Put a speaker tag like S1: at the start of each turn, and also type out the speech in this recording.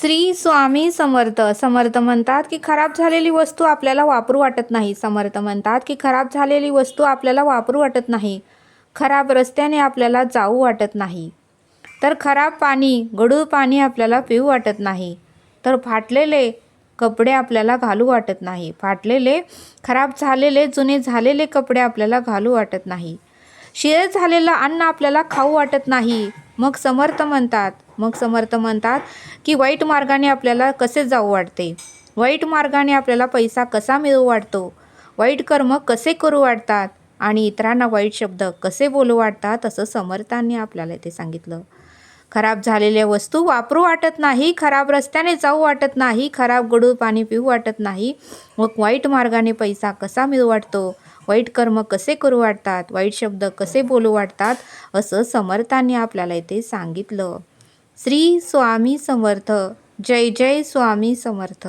S1: श्री स्वामी समर्थ. समर्थ म्हणतात की खराब झालेली वस्तू आपल्याला वापरू वाटत नाही. समर्थ म्हणतात की खराब झालेली वस्तू आपल्याला वापरू वाटत नाही. खराब रस्त्याने आपल्याला जाऊ वाटत नाही. तर खराब पाणी, गढूळ पाणी आपल्याला पिऊ वाटत नाही. तर फाटलेले कपडे आपल्याला घालू वाटत नाही. फाटलेले, खराब झालेले, जुने झालेले कपडे आपल्याला घालू वाटत नाही. शिळे झालेलं अन्न आपल्याला खाऊ वाटत नाही. मग समर्थ म्हणतात की वाईट मार्गाने आपल्याला कसे जाऊ वाटते. वाईट मार्गाने आपल्याला पैसा कसा मिळू वाटतो. वाईट कर्म कसे करू वाटतात आणि इतरांना वाईट शब्द कसे बोलू वाटतात, असं समर्थांनी आपल्याला इथे सांगितलं. खराब झालेल्या वस्तू वापरू वाटत नाही. खराब रस्त्याने जाऊ वाटत नाही. खराब गढूळ पाणी पिऊ वाटत नाही. मग वाईट मार्गाने पैसा कसा मिळू वाटतो. वाईट कर्म कसे करू वाटतात. वाईट शब्द कसे बोलू वाटतात, असं समर्थांनी आपल्याला इथे सांगितलं. श्री स्वामी समर्थ. जय जय स्वामी समर्थ.